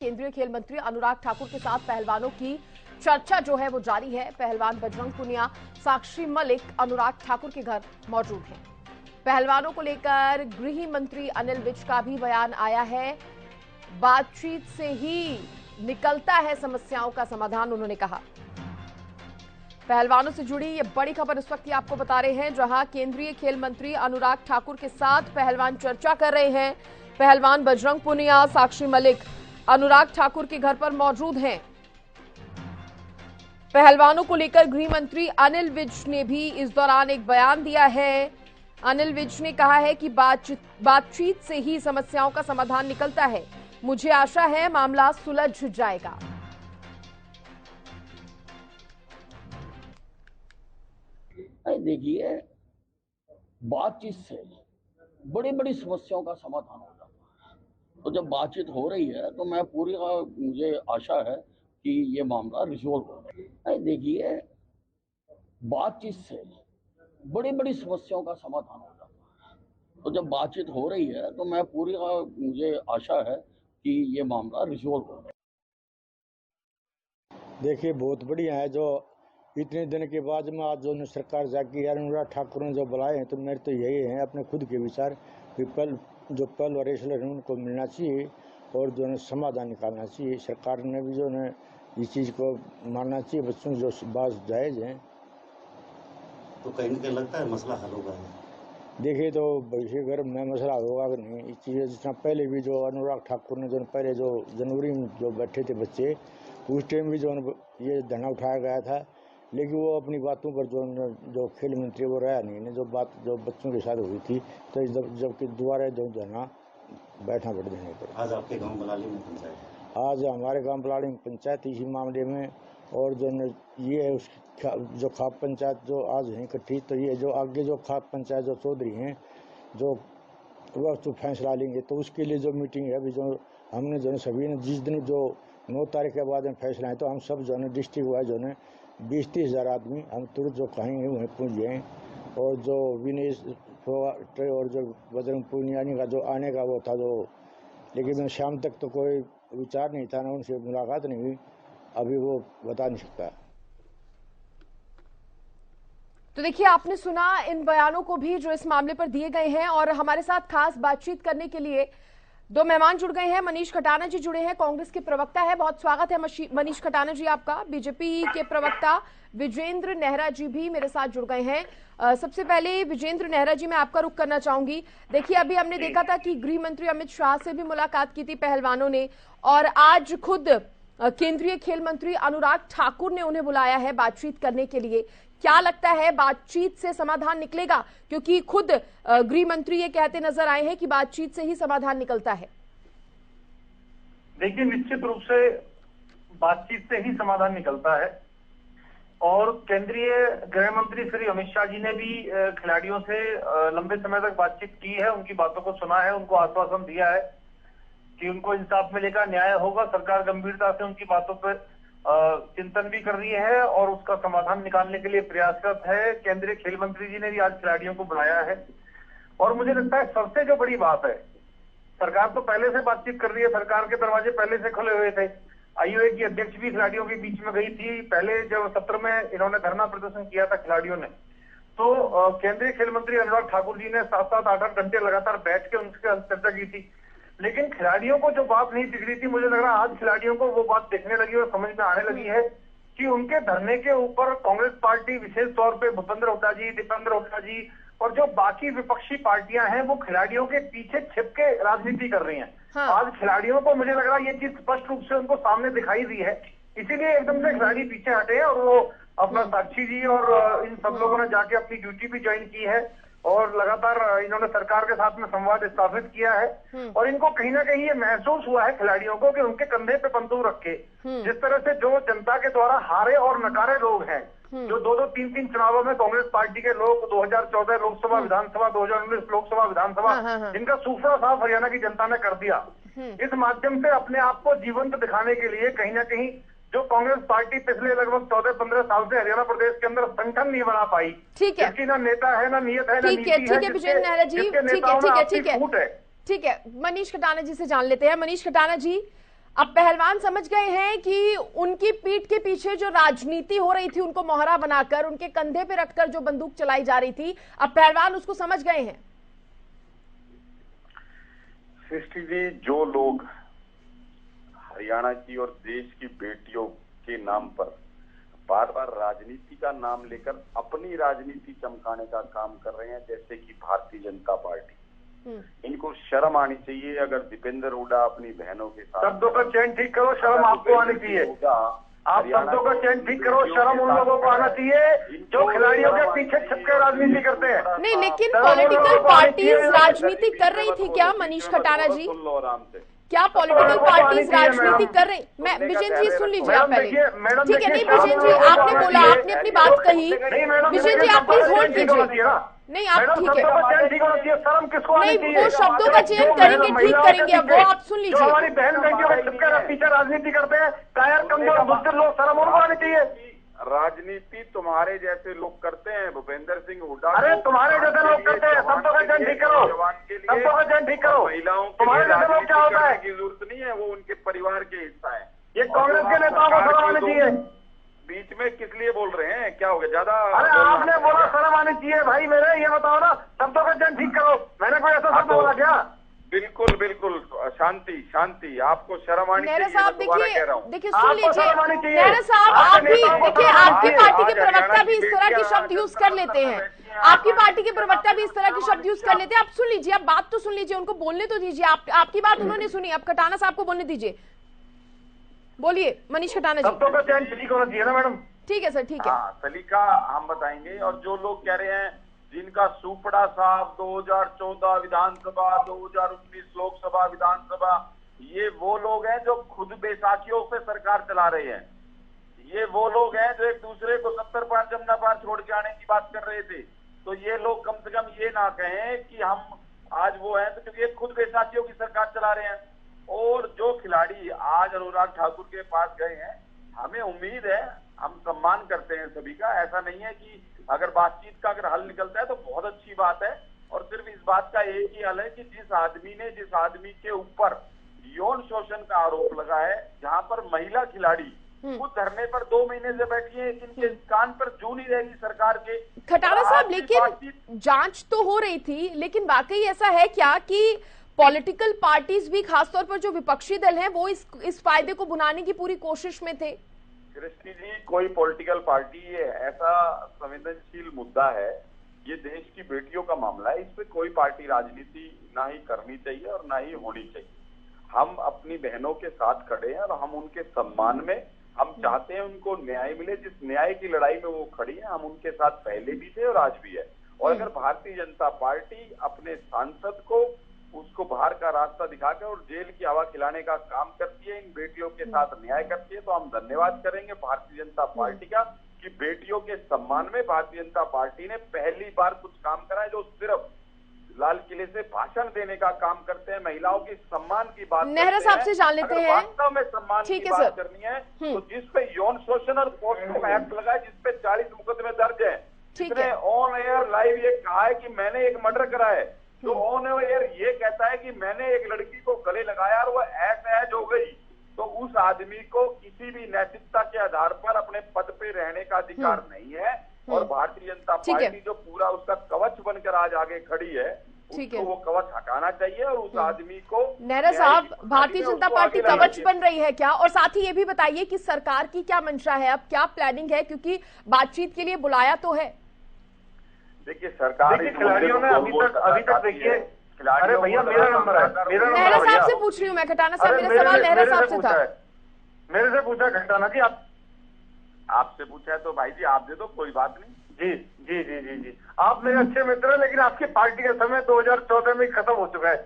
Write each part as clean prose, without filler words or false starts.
केंद्रीय खेल मंत्री अनुराग ठाकुर के साथ पहलवानों की चर्चा जो है वो जारी है। पहलवान बजरंग पुनिया, साक्षी मलिक अनुराग ठाकुर के घर मौजूद हैं। पहलवानों को लेकर गृह मंत्री अनिल विज का भी बयान आया है। बातचीत से ही निकलता है समस्याओं का समाधान, उन्होंने कहा। पहलवानों से जुड़ी ये बड़ी खबर इस वक्त आपको बता रहे हैं, जहां केंद्रीय खेल मंत्री अनुराग ठाकुर के साथ पहलवान चर्चा कर रहे हैं। पहलवान बजरंग पुनिया, साक्षी मलिक अनुराग ठाकुर के घर पर मौजूद हैं। पहलवानों को लेकर गृह मंत्री अनिल विज ने भी इस दौरान एक बयान दिया है। अनिल विज ने कहा है कि बातचीत से ही समस्याओं का समाधान निकलता है। मुझे आशा है मामला सुलझ जाएगा। देखिए, बातचीत से बड़ी बड़ी समस्याओं का समाधान हो जाता है। तो जब बातचीत हो रही है तो मुझे आशा है कि ये मामला रिजोल्व हो। देखिए, बातचीत से बड़ी बड़ी समस्याओं का समाधान हो जाता है। तो जब बातचीत हो रही है तो मुझे आशा है कि ये मामला रिजोल्व हो। देखिए, बहुत बढ़िया है जो इतने दिन के बाद में आज जो सरकार जागी अनुराग ठाकुर ने जो बुलाए हैं, तो मेरे तो यही है अपने खुद के विचार कि जो पहल रेसलर हैं उनको मिलना चाहिए और जो है समाधान निकालना चाहिए। सरकार ने भी जो है इस चीज़ को मानना चाहिए, बच्चों की जो बात जायज़ है। तो कहीं ना कहीं लगता है मसला हल होगा। देखिए, तो भविष्य घर में मसला होगा कि नहीं, इस चीज़ जितना पहले भी जो अनुराग ठाकुर ने जो पहले जो जनवरी में जो बैठे थे बच्चे, उस टाइम भी जो ये धरना उठाया गया था, लेकिन वो अपनी बातों पर जो खेल मंत्री वो रहा नहीं, जो बात जो बच्चों के साथ हुई थी, तो जबकि दोबारा जो धरना बैठना पड़ देने पर। आज आपके गांव बलाली में पंचायत, आज हमारे गांव बलाली में पंचायत इसी मामले में, और जो ये है उस जो खाप पंचायत जो आज है इकट्ठी, तो ये जो आगे जो खाप पंचायत जो चौधरी हैं जो वह तो फैसला लेंगे, तो उसके लिए जो मीटिंग है अभी जो हमने जो सभी ने जिस दिन जो 9 तारीख के बाद में फैसला है, तो हम सब जो है डिस्ट्रिक्ट वाइज जो है 20-30 हज़ार आदमी हम तुरंत जो कहेंगे वहीं पहुँच जाएँ। और जो विनेश और जो बजरंग पुनियानी का जो आने का वो था जो, लेकिन शाम तक तो कोई विचार नहीं था ना, उनसे मुलाकात नहीं हुई, अभी वो बता नहीं सकता। तो देखिए, आपने सुना इन बयानों को भी जो इस मामले पर दिए गए हैं, और हमारे साथ खास बातचीत करने के लिए 2 मेहमान जुड़ गए हैं। मनीष खटाना जी जुड़े हैं, कांग्रेस के प्रवक्ता है। बहुत स्वागत है मनीष खटाना जी आपका। बीजेपी के प्रवक्ता विजेंद्र नेहरा जी भी मेरे साथ जुड़ गए हैं। सबसे पहले विजेंद्र नेहरा जी, मैं आपका रुख करना चाहूंगी। देखिए, अभी हमने देखा था कि गृह मंत्री अमित शाह से भी मुलाकात की थी पहलवानों ने, और आज खुद केंद्रीय खेल मंत्री अनुराग ठाकुर ने उन्हें बुलाया है बातचीत करने के लिए। क्या लगता है, बातचीत से समाधान निकलेगा? क्योंकि खुद गृह मंत्री ये कहते नजर आए हैं कि बातचीत से ही समाधान निकलता है। देखिए, निश्चित रूप से बातचीत से ही समाधान निकलता है, और केंद्रीय गृह मंत्री श्री अमित शाह जी ने भी खिलाड़ियों से लंबे समय तक बातचीत की है, उनकी बातों को सुना है, उनको आश्वासन दिया है कि उनको इंसाफ मिलेगा, न्याय होगा। सरकार गंभीरता से उनकी बातों पर चिंतन भी कर रही है और उसका समाधान निकालने के लिए प्रयासरत है। केंद्रीय खेल मंत्री जी ने भी आज खिलाड़ियों को बुलाया है, और मुझे लगता है सबसे जो बड़ी बात है, सरकार तो पहले से बातचीत कर रही है, सरकार के दरवाजे पहले से खुले हुए थे। आईओए की अध्यक्ष भी खिलाड़ियों के बीच में गई थी। पहले जब सत्र में इन्होंने धरना प्रदर्शन किया था खिलाड़ियों ने, तो केंद्रीय खेल मंत्री अनुराग ठाकुर जी ने 7-7, 8-8 घंटे लगातार बैठ के उनके साथ चर्चा की थी। लेकिन खिलाड़ियों को जो बात नहीं दिख रही थी, मुझे लग रहा है आज खिलाड़ियों को वो बात दिखने लगी और समझ में आने लगी है कि उनके धरने के ऊपर कांग्रेस पार्टी, विशेष तौर पे भूपेंद्र हुड्डा जी, दीपेंद्र हुड्डा जी और जो बाकी विपक्षी पार्टियां हैं, वो खिलाड़ियों के पीछे छिप के राजनीति कर रही हैं। हाँ। आज खिलाड़ियों को मुझे लग रहा है ये चीज स्पष्ट रूप से उनको सामने दिखाई दी है, इसीलिए एकदम से खिलाड़ी पीछे हटे हैं, और वो अपना साक्षी जी और इन सब लोगों ने जाके अपनी ड्यूटी भी ज्वाइन की है, और लगातार इन्होंने सरकार के साथ में संवाद स्थापित किया है। और इनको कहीं ना कहीं ये महसूस हुआ है खिलाड़ियों को कि उनके कंधे पे बंदूक रख के, जिस तरह से जो जनता के द्वारा हारे और नकारे लोग हैं, जो 2-2, 3-3 चुनावों में कांग्रेस पार्टी के लोग, 2014 लोकसभा विधानसभा, 2019 लोकसभा विधानसभा, जिनका सूफड़ा साफ हरियाणा की जनता ने कर दिया, इस माध्यम से अपने आप को जीवंत दिखाने के लिए कहीं ना कहीं जो कांग्रेस पार्टी पिछले लगभग 14-15 साल से हरियाणा प्रदेश के अंदर संगठन नहीं बना पाई, ठीक है, जिसकी ना नेता है, ना नियत है, ना नीति है, ठीक है विजेंद्र नेहरा जी, ठीक है। मनीष खटाना जी से जान लेते हैं। मनीष खटाना जी, अब पहलवान समझ गए हैं कि उनकी पीठ के पीछे जो राजनीति हो रही थी, उनको मोहरा बनाकर उनके कंधे पे रखकर जो बंदूक चलाई जा रही थी, अब पहलवान उसको समझ गए हैं। सृष्टि जी, जो लोग हरियाणा की और देश की बेटियों के नाम पर बार बार राजनीति का नाम लेकर अपनी राजनीति चमकाने का काम कर रहे हैं, जैसे कि भारतीय जनता पार्टी, इनको शर्म आनी चाहिए। अगर दीपेंद्र हुड्डा अपनी बहनों के साथ शब्दों का चयन ठीक करो, शर्म आपको आनी चाहिए। आप शब्दों का चयन ठीक करो, शर्म उन लोगों को आना चाहिए जो खिलाड़ियों के पीछे छिपकर राजनीति करते हैं। नहीं, लेकिन पॉलिटिकल पार्टीज राजनीति कर रही थी क्या मनीष खटाना जी? सुन लो आराम से। क्या पॉलिटिकल पार्टीज राजनीति कर रही? मैं विजय जी सुन लीजिए आप पहले, ठीक है? नहीं विजय जी, आपने बोला, आपने अपनी बात कही। विजय जी आप प्लीज होल्ड कीजिए। नहीं आप ठीक है, नहीं वो शब्दों का चयन करेंगे, ठीक करेंगे, अब वो आप सुन लीजिए। हमारी बहन बेटियों के छिपकर पीछे राजनीति करते हैं, कायर कमजोर बुजुर्ग लोग, शर्म उनको आनी चाहिए। राजनीति तुम्हारे जैसे लोग करते हैं, भूपेंद्र सिंह हुड्डा। अरे तुम्हारे जैसे लोग करते हैं, शब्दों का चयन ठीक करो, शब्दों का चयन ठीक करो। महिलाओं तुम्हारे जैसे लोग क्या होता है की जरूरत नहीं है, वो उनके परिवार के हिस्सा है। ये कांग्रेस के नेताओं को शर्म आनी चाहिए। बीच में किस लिए बोल रहे हैं, क्या हो गया ज्यादा? अरे आपने बोला शर्म आनी चाहिए भाई, मेरे ये बताओ ना, शब्दों का चयन ठीक करो। मैंने कोई ऐसा शब्द बोला क्या? बिल्कुल बिल्कुल, शांति शांति, आपको शर्म आनी चाहिए। साहब देखिए सुन लीजिए, नेहरा साहब आप भी देखिए, आपकी पार्टी के प्रवक्ता भी इस तरह के शब्द यूज कर लेते हैं, आपकी पार्टी के प्रवक्ता भी इस तरह के शब्द यूज कर लेते हैं। आप सुन लीजिए, आप बात तो सुन लीजिए, उनको बोलने तो दीजिए। आपकी बात उन्होंने सुनी, अब खटाना साहब को बोलने दीजिए। बोलिए मनीष खटाना जी। शब्दों का चयन ठीक होना चाहिए ना मैडम? ठीक है सर, ठीक है। सलीका हम बताएंगे। और जो लोग कह रहे हैं जिनका सुपड़ा साहब 2014 विधानसभा, 2019 लोकसभा, विधानसभा, ये वो लोग हैं जो खुद बैसाखियों पे सरकार चला रहे हैं। ये वो लोग हैं जो एक दूसरे को 70 पार जमुना पार छोड़ के आने की बात कर रहे थे। तो ये लोग कम से कम ये ना कहें कि हम आज वो हैं, तो क्योंकि ये खुद बैसाखियों की सरकार चला रहे हैं। और जो खिलाड़ी आज अनुराग ठाकुर के पास गए हैं, हमें उम्मीद है, हम सम्मान करते हैं सभी का। ऐसा नहीं है कि अगर बातचीत का अगर हल निकलता है तो बहुत अच्छी बात है। और सिर्फ इस बात का एक ही हल है कि जिस आदमी के ऊपर यौन शोषण का आरोप लगा है, जहां पर महिला खिलाड़ी खुद धरने पर 2 महीने से बैठी है, इनके कान पर जू नहीं रहेगी सरकार के। खटाना साहब, लेकिन जांच तो हो रही थी, लेकिन वाकई ऐसा है क्या कि पॉलिटिकल पार्टीज भी, खासतौर पर जो विपक्षी दल हैं, वो इस फायदे को भुनाने की पूरी कोशिश में थे? सृष्टि जी, कोई पॉलिटिकल पार्टी, ये ऐसा संवेदनशील मुद्दा है, ये देश की बेटियों का मामला है, इस पे कोई पार्टी राजनीति ना ही करनी चाहिए और ना ही होनी चाहिए। हम अपनी बहनों के साथ खड़े हैं और हम उनके सम्मान में, हम चाहते हैं उनको न्याय मिले। जिस न्याय की लड़ाई में वो खड़ी है, हम उनके साथ पहले भी थे और आज भी है। और अगर भारतीय जनता पार्टी अपने सांसद को उसको बाहर का रास्ता दिखाकर और जेल की हवा खिलाने का काम करती है, इन बेटियों के साथ न्याय करती है, तो हम धन्यवाद करेंगे भारतीय जनता पार्टी का कि बेटियों के सम्मान में भारतीय जनता पार्टी ने पहली बार कुछ काम करा है, जो सिर्फ लाल किले से भाषण देने का काम करते हैं, महिलाओं के सम्मान की बात। नेहरा साहब से जान लेते हैं, वास्तव में सम्मान की बात करनी है तो जिसपे यौन शोषण और पोस्को एक्ट लगा है, जिसपे 40 मुकदमे दर्ज है, जिसने ऑन एयर लाइव ये कहा है कि मैंने एक मर्डर करा है, जो ऑन एयर ये कहता है कि मैंने एक लड़की को गले लगाया और वो ऐश हो गई, तो उस आदमी को किसी भी नैतिकता के आधार पर अपने पद पे रहने का अधिकार नहीं है। और भारतीय जनता पार्टी जो पूरा उसका कवच बनकर आज आगे खड़ी है, उसको वो कवच हटाना चाहिए और उस आदमी को। नेहरा साहब, भारतीय जनता पार्टी कवच बन रही है क्या? और साथ ही ये भी बताइए कि सरकार की क्या मंशा है, अब क्या प्लानिंग है, क्योंकि बातचीत के लिए बुलाया तो है। देखिए सरकार, खिलाड़ियों ने अभी तक देखिए, अरे भैया मेरा नंबर है, नेहरा साहब से पूछ रही हूँ मैं, खटाना साहब, मेरा सवाल नेहरा साहब से था। मेरे से पूछा खटाना जी, आपसे पूछा है तो भाई जी आप दे दो, कोई बात नहीं। जी जी जी जी जी, आप मेरे अच्छे मित्र हैं, लेकिन आपकी पार्टी का समय 2014 में खत्म हो चुका है।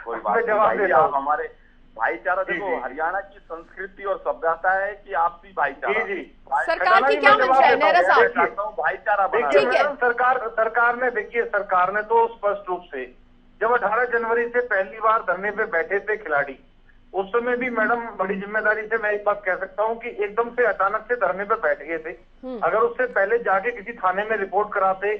कोई बात नहीं, आप हमारे भाईचारा, देखो हरियाणा की संस्कृति और सभ्यता है कि आपसी भाईचारा। जी जी, सरकार की क्या मंशा है नेहरा साहब? भाईचारा सरकार ने, देखिए सरकार ने तो स्पष्ट रूप से, जब 18 जनवरी से पहली बार धरने पे बैठे थे खिलाड़ी, उस समय भी मैडम बड़ी जिम्मेदारी से मैं एक बात कह सकता हूं कि एकदम से अचानक से धरने पे बैठ गए थे। अगर उससे पहले जाके किसी थाने में रिपोर्ट कराते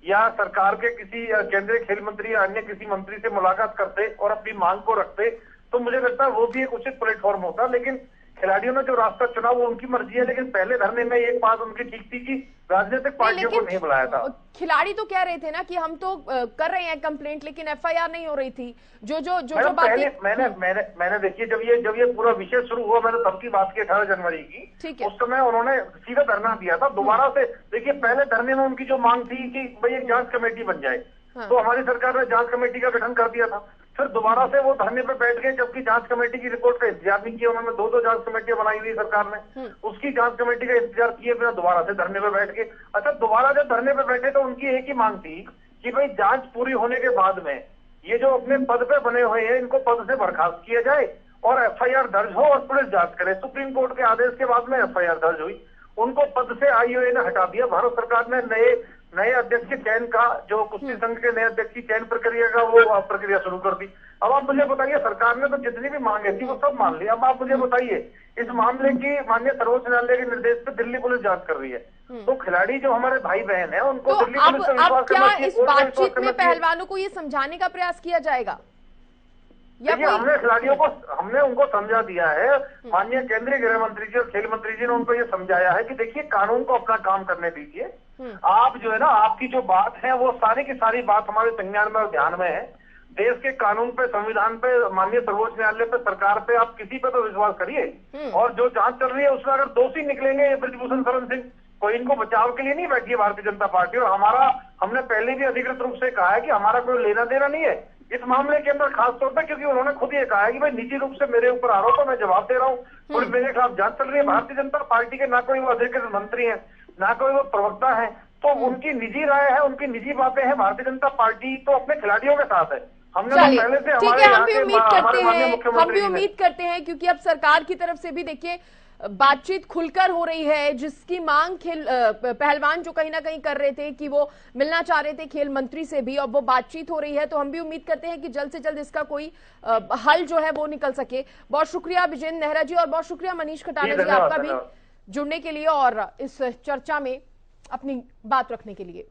या सरकार के किसी केंद्रीय खेल मंत्री या अन्य किसी मंत्री से मुलाकात करते और अपनी मांग को रखते, तो मुझे लगता है वो भी एक उचित प्लेटफॉर्म होता। लेकिन खिलाड़ियों ने जो रास्ता चुना वो उनकी मर्जी है, लेकिन पहले धरने में एक बात उनकी ठीक थी कि राजनीतिक पार्टियों को नहीं बुलाया था। खिलाड़ी तो कह रहे थे ना कि हम तो कर रहे हैं कंप्लेंट, लेकिन एफआईआर नहीं हो रही थी। जो बातें मैंने देखिए, जब ये पूरा विषय शुरू हुआ, मैंने तब की बात की 18 जनवरी की, ठीक है। उस समय उन्होंने सीधा धरना दिया था। दोबारा से देखिए, पहले धरने में उनकी जो मांग थी कि भाई एक जांच कमेटी बन जाए, तो हमारी सरकार ने जांच कमेटी का गठन कर दिया था। फिर दोबारा से वो धरने पे बैठ गए, जबकि जांच कमेटी की रिपोर्ट का इंतजार नहीं किया उन्होंने। 2 जांच कमेटियां बनाई हुई सरकार ने, उसकी जांच कमेटी का इंतजार किए बिना दोबारा से धरने पे बैठ गए। अच्छा, दोबारा जब धरने पे बैठे तो उनकी एक ही मांग थी कि भाई जांच पूरी होने के बाद में ये जो अपने पद पे बने हुए हैं इनको पद से बर्खास्त किया जाए और एफआईआर दर्ज हो और पुलिस जांच करे। सुप्रीम कोर्ट के आदेश के बाद में एफआईआर दर्ज हुई, उनको पद से आईओए ने हटा दिया। भारत सरकार ने नए अध्यक्ष के चयन का, जो कुश्ती संघ के नए अध्यक्ष की चयन प्रक्रिया का, वो प्रक्रिया शुरू कर दी। अब आप मुझे बताइए, सरकार ने तो जितनी भी मांगे थी वो सब मान ली। अब आप मुझे बताइए, इस मामले की माननीय सर्वोच्च न्यायालय के निर्देश पे दिल्ली पुलिस जांच कर रही है, तो खिलाड़ी जो हमारे भाई बहन है उनको तो दिल्ली पुलिस पे विश्वास क्या करना चाहिए। इस बातचीत में पहलवानों को ये समझाने का प्रयास किया जाएगा या देखिए, हमने खिलाड़ियों को, हमने उनको समझा दिया है। माननीय केंद्रीय गृह मंत्री जी और खेल मंत्री जी ने उनको ये समझाया है कि देखिए, कानून को अपना काम करने दीजिए। आप जो है ना, आपकी जो बात है वो सारी की सारी बात हमारे संज्ञान में और ध्यान में है। देश के कानून पे, संविधान पे, माननीय सर्वोच्च न्यायालय पे, सरकार पे, आप किसी पे तो विश्वास करिए। और जो जांच चल रही है उसमें अगर दोषी निकलेंगे ये ब्रजभूषण शरण सिंह, कोई इनको बचाव के लिए नहीं बैठी है भारतीय जनता पार्टी। और हमने पहले भी अधिकृत रूप से कहा है कि हमारा कोई लेना देना नहीं है इस मामले के अंदर, खासतौर पर क्योंकि उन्होंने खुद ये कहा है कि भाई निजी रूप से मेरे ऊपर आरोप है, मैं जवाब दे रहा हूँ, और मेरे खिलाफ जांच चल रही है। भारतीय जनता पार्टी के ना कोई वो अधिकृत मंत्री है, ना कोई वो प्रवक्ता है, तो उनकी निजी राय है, उनकी निजी बातें हैं। भारतीय जनता पार्टी तो अपने खिलाड़ियों के साथ है। हमने तो पहले से ठीक है, हम भी उम्मीद करते हैं क्योंकि अब सरकार की तरफ से भी देखिए बातचीत खुलकर हो रही है, जिसकी मांग पहलवान जो कहीं ना कहीं कर रहे थे कि वो मिलना चाह रहे थे खेल मंत्री से भी, और वो बातचीत हो रही है। तो हम भी उम्मीद करते हैं कि जल्द से जल्द इसका कोई हल जो है वो निकल सके। बहुत शुक्रिया विजेंद्र नेहरा जी, और बहुत शुक्रिया मनीष खटाना जी आपका भी जुड़ने के लिए और इस चर्चा में अपनी बात रखने के लिए।